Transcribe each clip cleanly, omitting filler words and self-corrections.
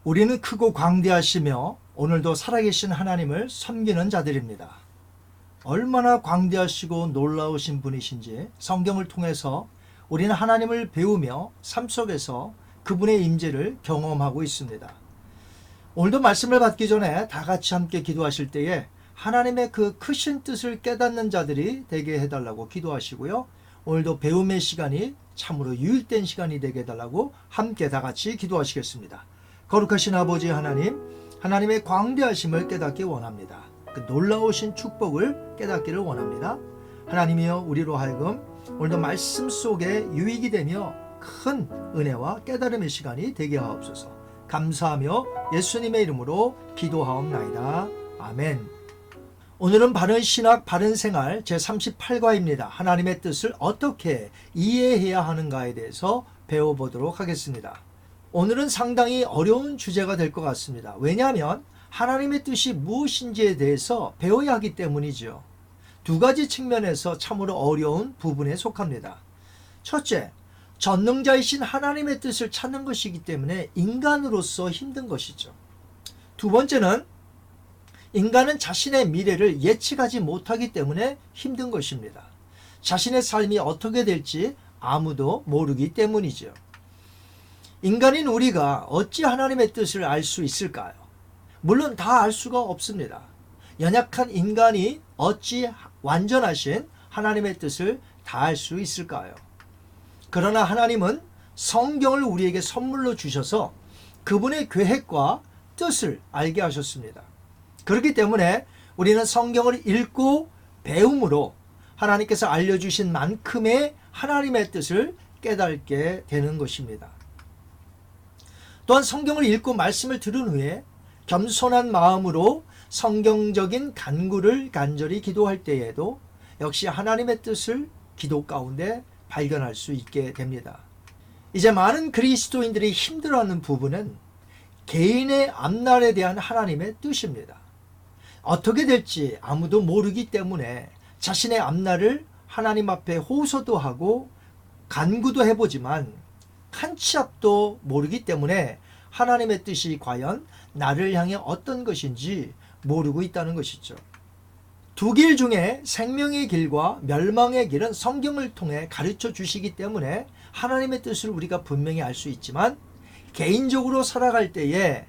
우리는 크고 광대하시며 오늘도 살아계신 하나님을 섬기는 자들입니다. 얼마나 광대하시고 놀라우신 분이신지 성경을 통해서 우리는 하나님을 배우며 삶 속에서 그분의 임재를 경험하고 있습니다. 오늘도 말씀을 받기 전에 다 같이 함께 기도하실 때에 하나님의 그 크신 뜻을 깨닫는 자들이 되게 해달라고 기도하시고요. 오늘도 배움의 시간이 참으로 유익된 시간이 되게 해달라고 함께 다 같이 기도하시겠습니다. 거룩하신 아버지 하나님, 하나님의 광대하심을 깨닫기 원합니다. 그 놀라우신 축복을 깨닫기를 원합니다. 하나님이여, 우리로 하여금 오늘도 말씀 속에 유익이 되며 큰 은혜와 깨달음의 시간이 되게 하옵소서. 감사하며 예수님의 이름으로 기도하옵나이다. 아멘. 오늘은 바른 신학, 바른 생활 제38과입니다. 하나님의 뜻을 어떻게 이해해야 하는가에 대해서 배워보도록 하겠습니다. 오늘은 상당히 어려운 주제가 될 것 같습니다. 왜냐하면 하나님의 뜻이 무엇인지에 대해서 배워야 하기 때문이죠. 두 가지 측면에서 참으로 어려운 부분에 속합니다. 첫째, 전능자이신 하나님의 뜻을 찾는 것이기 때문에 인간으로서 힘든 것이죠. 두 번째는 인간은 자신의 미래를 예측하지 못하기 때문에 힘든 것입니다. 자신의 삶이 어떻게 될지 아무도 모르기 때문이죠. 인간인 우리가 어찌 하나님의 뜻을 알 수 있을까요? 물론 다 알 수가 없습니다. 연약한 인간이 어찌 완전하신 하나님의 뜻을 다 알 수 있을까요? 그러나 하나님은 성경을 우리에게 선물로 주셔서 그분의 계획과 뜻을 알게 하셨습니다. 그렇기 때문에 우리는 성경을 읽고 배움으로 하나님께서 알려주신 만큼의 하나님의 뜻을 깨닫게 되는 것입니다. 또한 성경을 읽고 말씀을 들은 후에 겸손한 마음으로 성경적인 간구를 간절히 기도할 때에도 역시 하나님의 뜻을 기도 가운데 발견할 수 있게 됩니다. 이제 많은 그리스도인들이 힘들어하는 부분은 개인의 앞날에 대한 하나님의 뜻입니다. 어떻게 될지 아무도 모르기 때문에 자신의 앞날을 하나님 앞에 호소도 하고 간구도 해보지만 한 치 앞도 모르기 때문에 하나님의 뜻이 과연 나를 향해 어떤 것인지 모르고 있다는 것이죠. 두 길 중에 생명의 길과 멸망의 길은 성경을 통해 가르쳐 주시기 때문에 하나님의 뜻을 우리가 분명히 알 수 있지만 개인적으로 살아갈 때에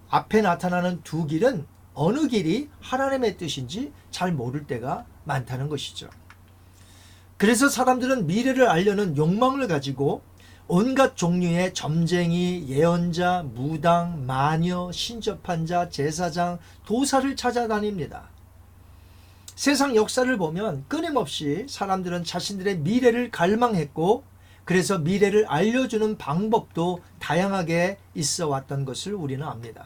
앞에 나타나는 두 길은 어느 길이 하나님의 뜻인지 잘 모를 때가 많다는 것이죠. 그래서 사람들은 미래를 알려는 욕망을 가지고 온갖 종류의 점쟁이, 예언자, 무당, 마녀, 신접한 자, 제사장, 도사를 찾아다닙니다. 세상 역사를 보면 끊임없이 사람들은 자신들의 미래를 갈망했고 그래서 미래를 알려주는 방법도 다양하게 있어 왔던 것을 우리는 압니다.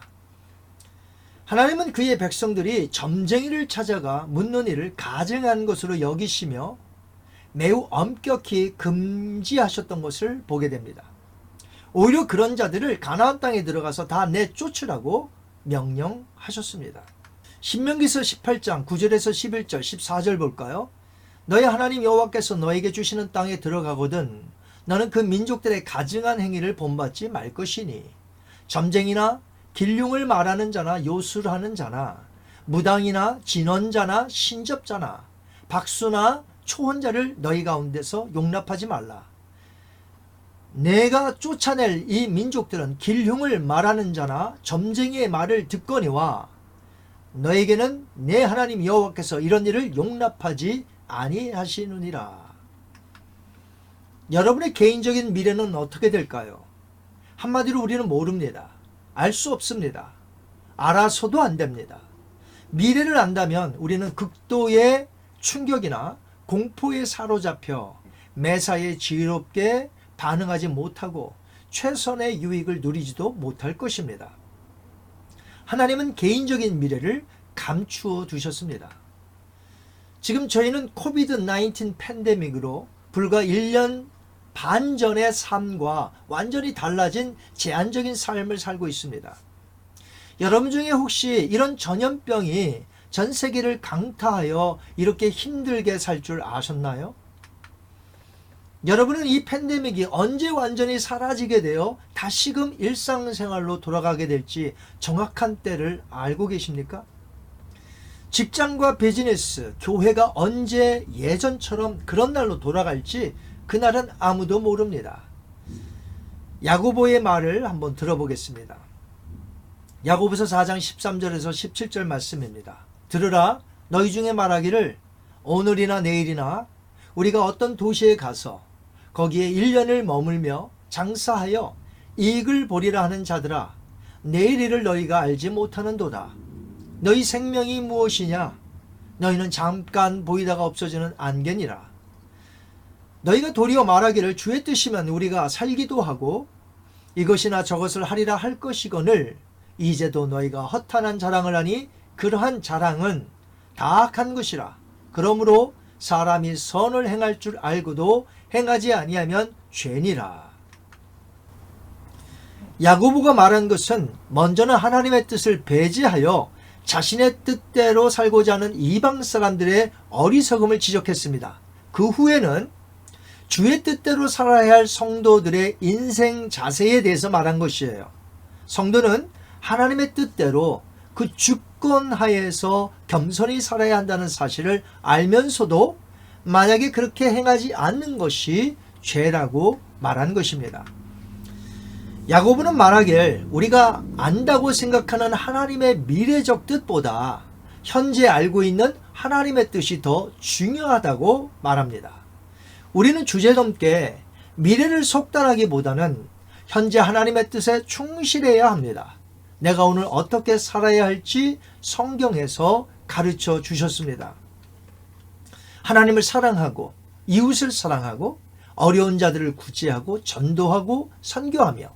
하나님은 그의 백성들이 점쟁이를 찾아가 묻는 일을 가증한 것으로 여기시며 매우 엄격히 금지하셨던 것을 보게 됩니다. 오히려 그런 자들을 가나안 땅에 들어가서 다 내쫓으라고 명령하셨습니다. 신명기서 18장 9절에서 11절 14절 볼까요? 너희 하나님 여호와께서 너에게 주시는 땅에 들어가거든 너는 그 민족들의 가증한 행위를 본받지 말 것이니 점쟁이나 길흉을 말하는 자나 요술하는 자나 무당이나 진언자나 신접자나 박수나 초혼자를 너희 가운데서 용납하지 말라. 내가 쫓아낼 이 민족들은 길흉을 말하는 자나 점쟁이의 말을 듣거니와 너에게는 내 하나님 여호와께서 이런 일을 용납하지 아니하시느니라. 여러분의 개인적인 미래는 어떻게 될까요? 한마디로 우리는 모릅니다. 알 수 없습니다. 알아서도 안 됩니다. 미래를 안다면 우리는 극도의 충격이나 공포에 사로잡혀 매사에 지혜롭게 반응하지 못하고 최선의 유익을 누리지도 못할 것입니다. 하나님은 개인적인 미래를 감추어 두셨습니다. 지금 저희는 코비드-19 팬데믹으로 불과 1년 반 전의 삶과 완전히 달라진 제한적인 삶을 살고 있습니다. 여러분 중에 혹시 이런 전염병이 전 세계를 강타하여 이렇게 힘들게 살 줄 아셨나요? 여러분은 이 팬데믹이 언제 완전히 사라지게 되어 다시금 일상생활로 돌아가게 될지 정확한 때를 알고 계십니까? 직장과 비즈니스, 교회가 언제 예전처럼 그런 날로 돌아갈지 그날은 아무도 모릅니다. 야고보의 말을 한번 들어보겠습니다. 야고보서 4장 13절에서 17절 말씀입니다. 들으라, 너희 중에 말하기를 오늘이나 내일이나 우리가 어떤 도시에 가서 거기에 1년을 머물며 장사하여 이익을 보리라 하는 자들아, 내일 일을 너희가 알지 못하는도다. 너희 생명이 무엇이냐? 너희는 잠깐 보이다가 없어지는 안개니라. 너희가 도리어 말하기를 주의 뜻이면 우리가 살기도 하고 이것이나 저것을 하리라 할 것이거늘 이제도 너희가 허탄한 자랑을 하니 그러한 자랑은 다 악한 것이라. 그러므로 사람이 선을 행할 줄 알고도 행하지 아니하면 죄니라. 야고보가 말한 것은 먼저는 하나님의 뜻을 배제하여 자신의 뜻대로 살고자 하는 이방 사람들의 어리석음을 지적했습니다. 그 후에는 주의 뜻대로 살아야 할 성도들의 인생 자세에 대해서 말한 것이에요. 성도는 하나님의 뜻대로 그 주권 하에서 겸손히 살아야 한다는 사실을 알면서도 만약에 그렇게 행하지 않는 것이 죄라고 말한 것입니다. 야고보는 말하길 우리가 안다고 생각하는 하나님의 미래적 뜻보다 현재 알고 있는 하나님의 뜻이 더 중요하다고 말합니다. 우리는 주제넘게 미래를 속단하기보다는 현재 하나님의 뜻에 충실해야 합니다. 내가 오늘 어떻게 살아야 할지 성경에서 가르쳐 주셨습니다. 하나님을 사랑하고 이웃을 사랑하고 어려운 자들을 구제하고 전도하고 선교하며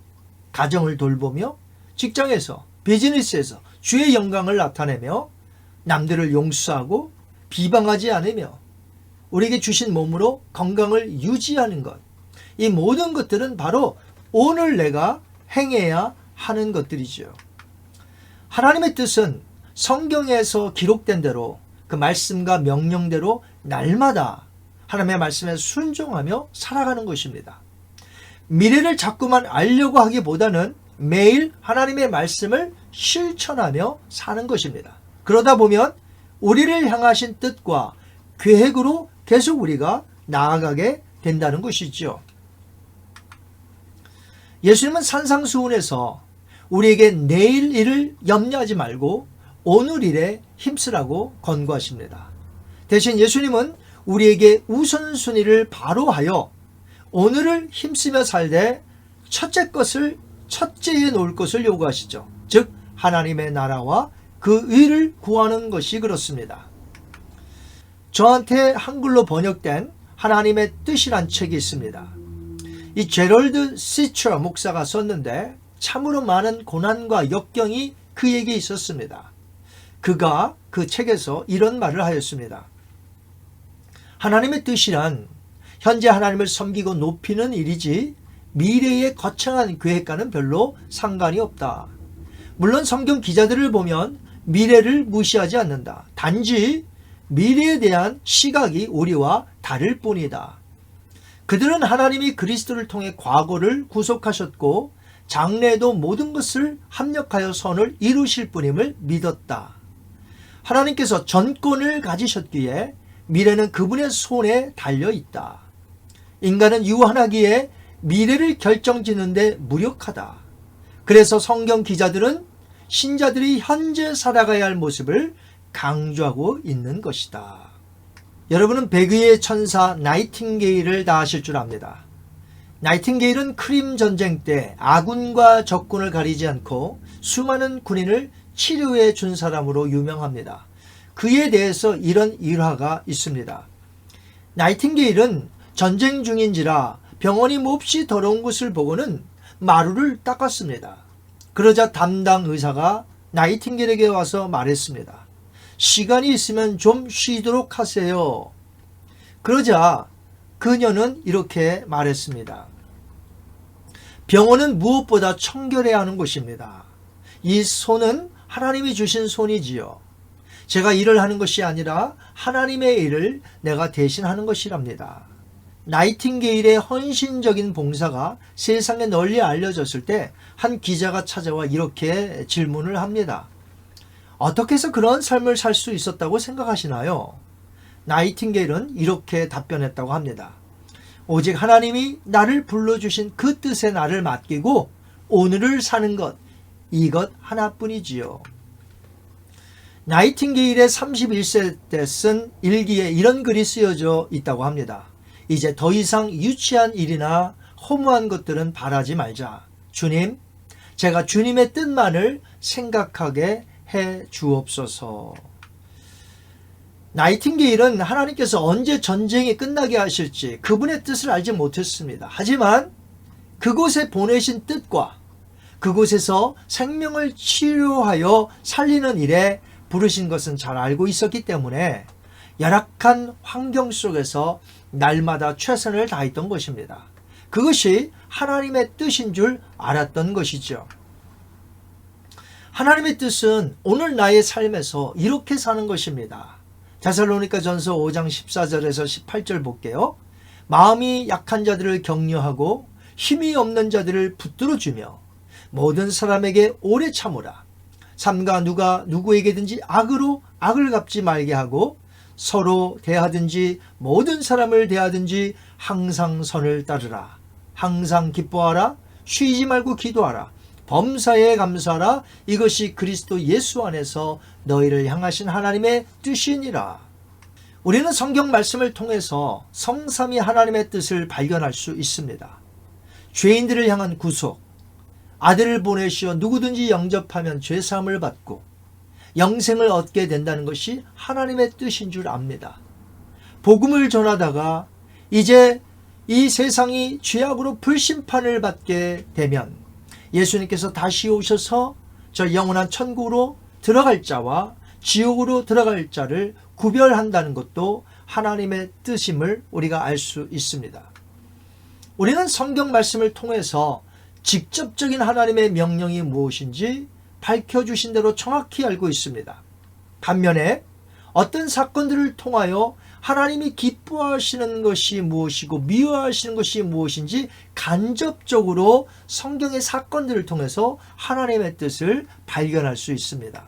가정을 돌보며 직장에서 비즈니스에서 주의 영광을 나타내며 남들을 용서하고 비방하지 않으며 우리에게 주신 몸으로 건강을 유지하는 것, 이 모든 것들은 바로 오늘 내가 행해야 하는 것들이죠. 하나님의 뜻은 성경에서 기록된 대로 그 말씀과 명령대로 날마다 하나님의 말씀에 순종하며 살아가는 것입니다. 미래를 자꾸만 알려고 하기보다는 매일 하나님의 말씀을 실천하며 사는 것입니다. 그러다 보면 우리를 향하신 뜻과 계획으로 계속 우리가 나아가게 된다는 것이죠. 예수님은 산상수훈에서 우리에게 내일 일을 염려하지 말고 오늘 일에 힘쓰라고 권고하십니다. 대신 예수님은 우리에게 우선순위를 바로 하여 오늘을 힘쓰며 살되 첫째에 놓을 것을 요구하시죠. 즉 하나님의 나라와 그 의를 구하는 것이 그렇습니다. 저한테 한글로 번역된 하나님의 뜻이란 책이 있습니다. 이 제럴드 시처 목사가 썼는데 참으로 많은 고난과 역경이 그에게 있었습니다. 그가 그 책에서 이런 말을 하였습니다. 하나님의 뜻이란 현재 하나님을 섬기고 높이는 일이지 미래의 거창한 계획과는 별로 상관이 없다. 물론 성경 기자들을 보면 미래를 무시하지 않는다. 단지 미래에 대한 시각이 우리와 다를 뿐이다. 그들은 하나님이 그리스도를 통해 과거를 구속하셨고 장래에도 모든 것을 합력하여 선을 이루실 분임을 믿었다. 하나님께서 전권을 가지셨기에 미래는 그분의 손에 달려 있다. 인간은 유한하기에 미래를 결정짓는 데 무력하다. 그래서 성경 기자들은 신자들이 현재 살아가야 할 모습을 강조하고 있는 것이다. 여러분은 백의의 천사 나이팅게일을 다 아실 줄 압니다. 나이팅게일은 크림 전쟁 때 아군과 적군을 가리지 않고 수많은 군인을 치료해 준 사람으로 유명합니다. 그에 대해서 이런 일화가 있습니다. 나이팅게일은 전쟁 중인지라 병원이 몹시 더러운 것을 보고는 마루를 닦았습니다. 그러자 담당 의사가 나이팅게일에게 와서 말했습니다. 시간이 있으면 좀 쉬도록 하세요. 그러자 그녀는 이렇게 말했습니다. 병원은 무엇보다 청결해야 하는 곳입니다. 이 손은 하나님이 주신 손이지요. 제가 일을 하는 것이 아니라 하나님의 일을 내가 대신하는 것이랍니다. 나이팅게일의 헌신적인 봉사가 세상에 널리 알려졌을 때 한 기자가 찾아와 이렇게 질문을 합니다. 어떻게 해서 그런 삶을 살 수 있었다고 생각하시나요? 나이팅게일은 이렇게 답변했다고 합니다. 오직 하나님이 나를 불러주신 그 뜻에 나를 맡기고 오늘을 사는 것, 이것 하나뿐이지요. 나이팅게일의 31세 때 쓴 일기에 이런 글이 쓰여져 있다고 합니다. 이제 더 이상 유치한 일이나 허무한 것들은 바라지 말자. 주님, 제가 주님의 뜻만을 생각하게 해 주옵소서. 나이팅게일은 하나님께서 언제 전쟁이 끝나게 하실지 그분의 뜻을 알지 못했습니다. 하지만 그곳에 보내신 뜻과 그곳에서 생명을 치료하여 살리는 일에 부르신 것은 잘 알고 있었기 때문에 열악한 환경 속에서 날마다 최선을 다했던 것입니다. 그것이 하나님의 뜻인 줄 알았던 것이죠. 하나님의 뜻은 오늘 나의 삶에서 이렇게 사는 것입니다. 데살로니가전서 5장 14절에서 18절 볼게요. 마음이 약한 자들을 격려하고 힘이 없는 자들을 붙들어주며 모든 사람에게 오래 참으라. 삼가 누가 누구에게든지 악으로 악을 갚지 말게 하고 서로 대하든지 모든 사람을 대하든지 항상 선을 따르라. 항상 기뻐하라. 쉬지 말고 기도하라. 범사에 감사하라. 이것이 그리스도 예수 안에서 너희를 향하신 하나님의 뜻이니라. 우리는 성경 말씀을 통해서 성삼위 하나님의 뜻을 발견할 수 있습니다. 죄인들을 향한 구속, 아들을 보내시어 누구든지 영접하면 죄사함을 받고 영생을 얻게 된다는 것이 하나님의 뜻인 줄 압니다. 복음을 전하다가 이제 이 세상이 죄악으로 불심판을 받게 되면 예수님께서 다시 오셔서 저 영원한 천국으로 들어갈 자와 지옥으로 들어갈 자를 구별한다는 것도 하나님의 뜻임을 우리가 알 수 있습니다. 우리는 성경 말씀을 통해서 직접적인 하나님의 명령이 무엇인지 밝혀주신 대로 정확히 알고 있습니다. 반면에 어떤 사건들을 통하여 하나님이 기뻐하시는 것이 무엇이고 미워하시는 것이 무엇인지 간접적으로 성경의 사건들을 통해서 하나님의 뜻을 발견할 수 있습니다.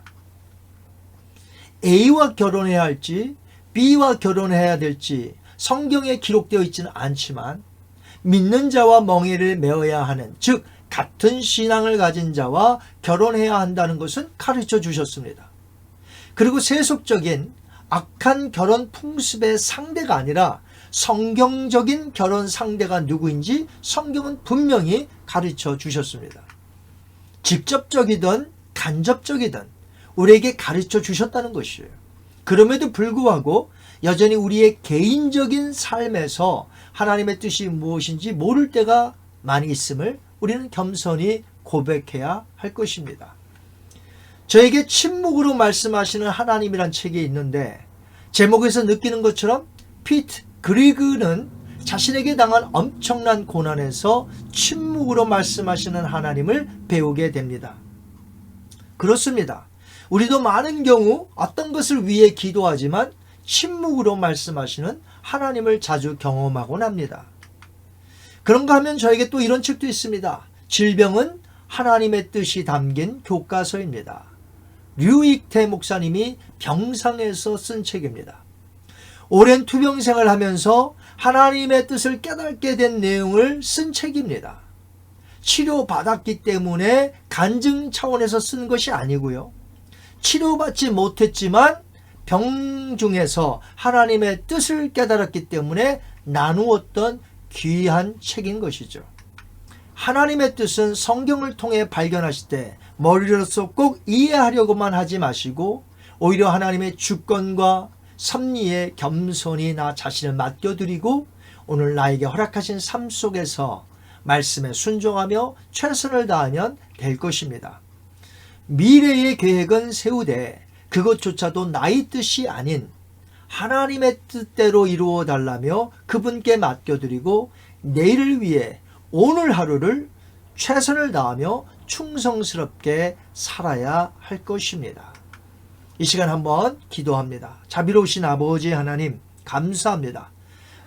A와 결혼해야 할지 B와 결혼해야 될지 성경에 기록되어 있지는 않지만 믿는 자와 멍에를 메어야 하는, 즉 같은 신앙을 가진 자와 결혼해야 한다는 것은 가르쳐 주셨습니다. 그리고 세속적인 악한 결혼 풍습의 상대가 아니라 성경적인 결혼 상대가 누구인지 성경은 분명히 가르쳐 주셨습니다. 직접적이든 간접적이든 우리에게 가르쳐 주셨다는 것이에요. 그럼에도 불구하고 여전히 우리의 개인적인 삶에서 하나님의 뜻이 무엇인지 모를 때가 많이 있음을 우리는 겸손히 고백해야 할 것입니다. 저에게 침묵으로 말씀하시는 하나님이란 책이 있는데 제목에서 느끼는 것처럼 피트 그리그는 자신에게 당한 엄청난 고난에서 침묵으로 말씀하시는 하나님을 배우게 됩니다. 그렇습니다. 우리도 많은 경우 어떤 것을 위해 기도하지만 침묵으로 말씀하시는 하나님을 자주 경험하곤 합니다. 그런가 하면 저에게 또 이런 책도 있습니다. 질병은 하나님의 뜻이 담긴 교과서입니다. 류익태 목사님이 병상에서 쓴 책입니다. 오랜 투병생활을 하면서 하나님의 뜻을 깨닫게 된 내용을 쓴 책입니다. 치료받았기 때문에 간증 차원에서 쓴 것이 아니고요. 치료받지 못했지만 병 중에서 하나님의 뜻을 깨달았기 때문에 나누었던 귀한 책인 것이죠. 하나님의 뜻은 성경을 통해 발견하실 때 머리로서 꼭 이해하려고만 하지 마시고 오히려 하나님의 주권과 섭리에 겸손히 나 자신을 맡겨드리고 오늘 나에게 허락하신 삶 속에서 말씀에 순종하며 최선을 다하면 될 것입니다. 미래의 계획은 세우되 그것조차도 나의 뜻이 아닌 하나님의 뜻대로 이루어 달라며 그분께 맡겨드리고 내일을 위해 오늘 하루를 최선을 다하며 충성스럽게 살아야 할 것입니다. 이 시간 한번 기도합니다. 자비로우신 아버지 하나님 감사합니다.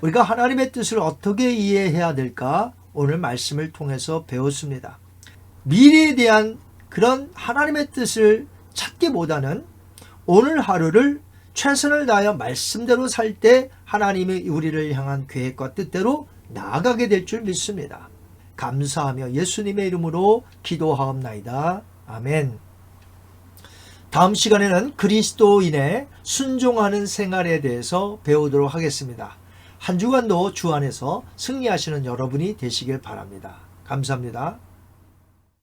우리가 하나님의 뜻을 어떻게 이해해야 될까? 오늘 말씀을 통해서 배웠습니다. 미래에 대한 그런 하나님의 뜻을 찾기보다는 오늘 하루를 최선을 다하여 말씀대로 살 때 하나님이 우리를 향한 계획과 뜻대로 나아가게 될 줄 믿습니다. 감사하며 예수님의 이름으로 기도하옵나이다. 아멘. 다음 시간에는 그리스도인의 순종하는 생활에 대해서 배우도록 하겠습니다. 한 주간도 주 안에서 승리하시는 여러분이 되시길 바랍니다. 감사합니다.